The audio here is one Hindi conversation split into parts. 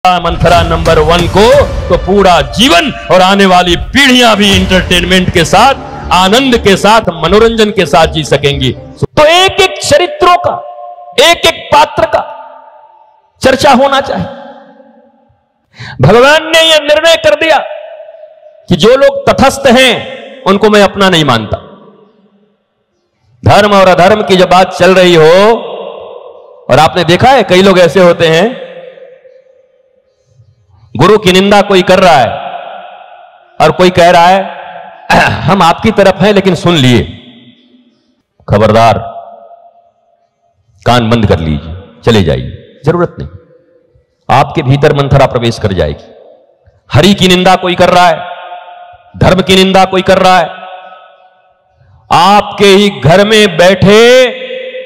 मंथरा नंबर 1 को तो पूरा जीवन और आने वाली पीढ़ियां भी इंटरटेनमेंट के साथ, आनंद के साथ, मनोरंजन के साथ जी सकेंगी। तो एक एक चरित्रों का, एक एक पात्र का चर्चा होना चाहिए। भगवान ने यह निर्णय कर दिया कि जो लोग तटस्थ हैं उनको मैं अपना नहीं मानता। धर्म और अधर्म की जब बात चल रही हो, और आपने देखा है कई लोग ऐसे होते हैं, गुरु की निंदा कोई कर रहा है और कोई कह रहा है हम आपकी तरफ हैं लेकिन सुन लिए, खबरदार, कान बंद कर लीजिए, चले जाइए, जरूरत नहीं। आपके भीतर मंथरा प्रवेश कर जाएगी। हरि की निंदा कोई कर रहा है, धर्म की निंदा कोई कर रहा है, आपके ही घर में बैठे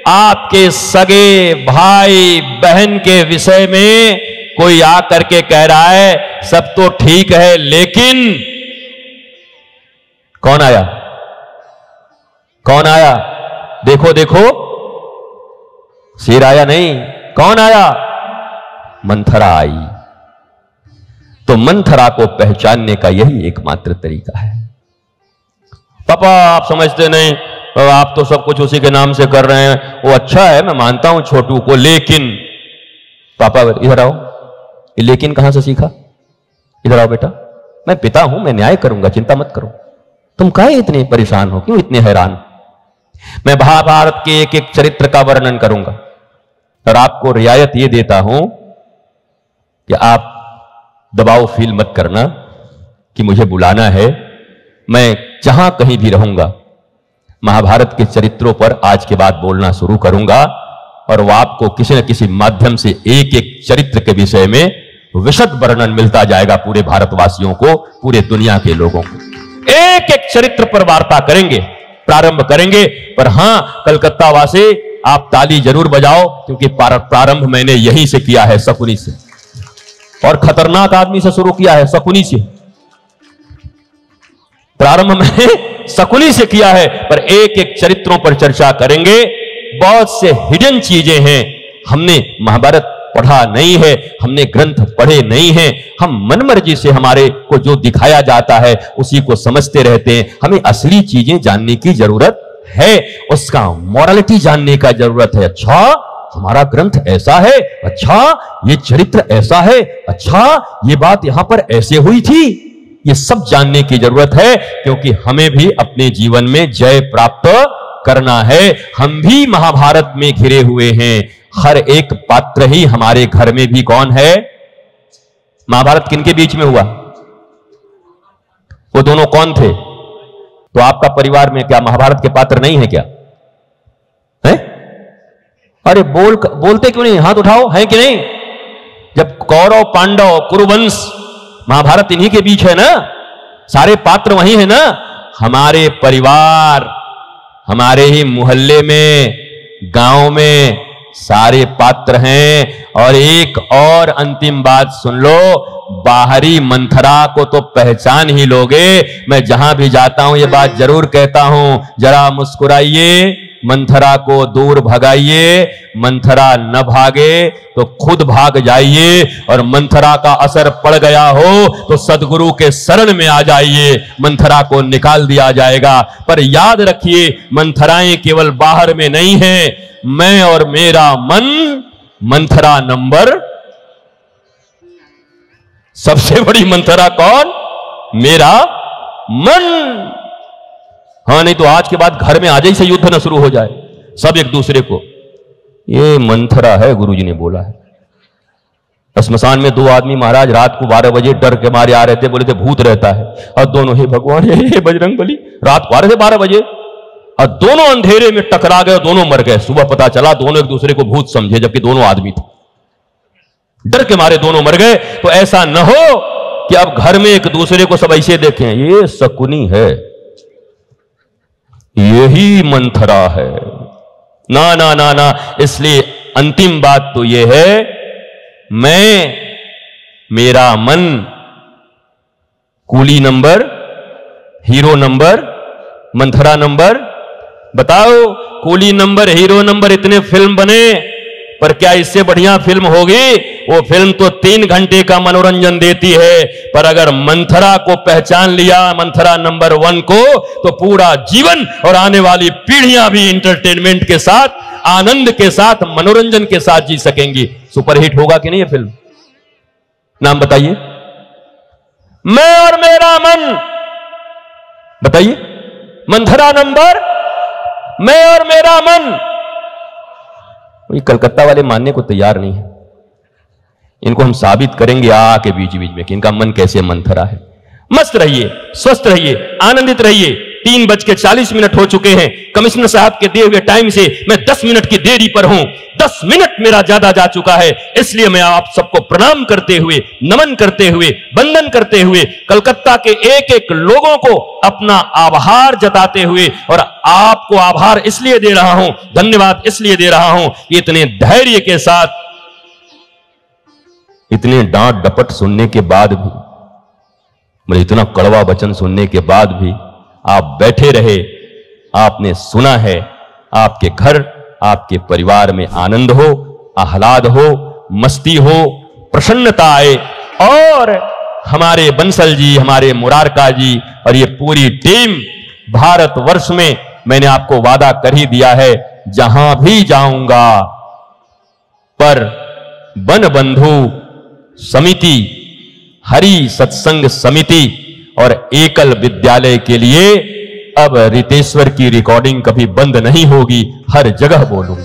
आपके सगे भाई बहन के विषय में कोई आकर के कह रहा है सब तो ठीक है, लेकिन कौन आया, कौन आया, देखो देखो, शेर आया नहीं, कौन आया, मंथरा आई। तो मंथरा को पहचानने का यही एकमात्र तरीका है। पापा आप समझते नहीं, आप तो सब कुछ उसी के नाम से कर रहे हैं, वो अच्छा है, मैं मानता हूं छोटू को, लेकिन पापा इधर आओ, लेकिन कहां से सीखा, इधर आओ बेटा, मैं पिता हूं, मैं न्याय करूंगा, चिंता मत करो, तुम काहे इतने परेशान हो, क्यों इतने हैरान। मैं महाभारत के एक एक चरित्र का वर्णन करूंगा और आपको रियायत यह देता हूं कि आप दबाव फील मत करना कि मुझे बुलाना है, मैं जहां कहीं भी रहूंगा महाभारत के चरित्रों पर आज के बाद बोलना शुरू करूंगा और वह आपको किसी न किसी माध्यम से एक एक चरित्र के विषय में विशद वर्णन मिलता जाएगा, पूरे भारतवासियों को, पूरे दुनिया के लोगों को। एक एक चरित्र पर वार्ता करेंगे, प्रारंभ करेंगे। पर हां कलकत्ता वासी, आप ताली जरूर बजाओ, क्योंकि प्रारंभ मैंने यहीं से किया है, शकुनी से, और खतरनाक आदमी से शुरू किया है, शकुनी से। प्रारंभ मैंने शकुनी से किया है, पर एक एक चरित्रों पर चर्चा करेंगे। बहुत से हिडन चीजें हैं, हमने महाभारत पढ़ा नहीं है, हमने ग्रंथ पढ़े नहीं हैं, हम मनमर्जी से हमारे को जो दिखाया जाता है उसी को समझते रहते हैं। हमें असली चीजें जानने की जरूरत है, उसका मॉरलिटी जानने का जरूरत है। अच्छा हमारा ग्रंथ ऐसा है, अच्छा ये चरित्र ऐसा है, अच्छा ये बात यहां पर ऐसे हुई थी, ये सब जानने की जरूरत है, क्योंकि हमें भी अपने जीवन में जय प्राप्त करना है। हम भी महाभारत में घिरे हुए हैं, हर एक पात्र ही हमारे घर में भी कौन है। महाभारत किनके बीच में हुआ, वो दोनों कौन थे। तो आपका परिवार में क्या महाभारत के पात्र नहीं है क्या, है? अरे बोलते क्यों नहीं, हाथ उठाओ, है कि नहीं। जब कौरव पांडव कुरुवंश महाभारत इन्हीं के बीच है ना, सारे पात्र वही है ना। हमारे परिवार, हमारे ही मोहल्ले में, गांव में सारे पात्र हैं। और एक और अंतिम बात सुन लो, बाहरी मंथरा को तो पहचान ही लोगे। मैं जहां भी जाता हूं ये बात जरूर कहता हूं, जरा मुस्कुराइए, मंथरा को दूर भगाइए, मंथरा न भागे तो खुद भाग जाइए, और मंथरा का असर पड़ गया हो तो सदगुरु के शरण में आ जाइए, मंथरा को निकाल दिया जाएगा। पर याद रखिए, मंथराएं केवल बाहर में नहीं है, मैं और मेरा मन मंथरा नंबर, सबसे बड़ी मंथरा कौन, मेरा मन। हाँ नहीं तो आज के बाद घर में आज ही से युद्ध न शुरू हो जाए, सब एक दूसरे को, ये मंथरा है, गुरुजी ने बोला है। श्मशान में दो आदमी महाराज रात को 12 बजे डर के मारे आ रहे थे, बोले थे भूत रहता है, और दोनों हे भगवान हे बजरंगबली, रात को आ रहे थे 12 बजे, और दोनों अंधेरे में टकरा गए, दोनों मर गए। सुबह पता चला दोनों एक दूसरे को भूत समझे, जबकि दोनों आदमी थे, डर के मारे दोनों मर गए। तो ऐसा न हो कि अब घर में एक दूसरे को सब ऐसे देखें, ये शकुनी है, यही मंथरा है, ना ना ना ना। इसलिए अंतिम बात तो यह है, मैं, मेरा मन, coolie number, hero number, Manthara number. बताओ, कूली नंबर, हीरो नंबर, इतने फिल्म बने, पर क्या इससे बढ़िया फिल्म होगी वो फिल्म तो 3 घंटे का मनोरंजन देती है, पर अगर मंथरा को पहचान लिया, मंथरा नंबर 1 को, तो पूरा जीवन और आने वाली पीढ़ियां भी इंटरटेनमेंट के साथ, आनंद के साथ, मनोरंजन के साथ जी सकेंगी। सुपरहिट होगा कि नहीं ये फिल्म? नाम बताइए। मैं और मेरा मन, बताइए। मंथरा नंबर, मैं और मेरा मन। ये कलकत्ता वाले मानने को तैयार नहीं है। इनको हम साबित करेंगे आके बीच बीच में कि इनका मन कैसे मंथरा है। मस्त रहिए, स्वस्थ रहिए, आनंदित रहिए। 3:40 हो चुके हैं। कमिश्नर साहब के दिए हुए टाइम से मैं 10 मिनट की देरी पर हूं। 10 मिनट मेरा ज्यादा जा चुका है, इसलिए मैं आप सबको प्रणाम करते हुए, नमन करते हुए, वंदन करते हुए, कलकत्ता के एक एक लोगों को अपना आभार जताते हुए, और आपको आभार इसलिए दे रहा हूं, धन्यवाद इसलिए दे रहा हूं कि इतने धैर्य के साथ, इतने डांट डपट सुनने के बाद भी, मुझे इतना कड़वा वचन सुनने के बाद भी आप बैठे रहे, आपने सुना है। आपके घर, आपके परिवार में आनंद हो, आह्लाद हो, मस्ती हो, प्रसन्नता आए, और हमारे बंसल जी, हमारे मुरारका जी और ये पूरी टीम भारतवर्ष में, मैंने आपको वादा कर ही दिया है, जहां भी जाऊंगा पर वन बंधु समिति, हरि सत्संग समिति और एकल विद्यालय के लिए अब रितेश्वर की रिकॉर्डिंग कभी बंद नहीं होगी, हर जगह बोलूंगा।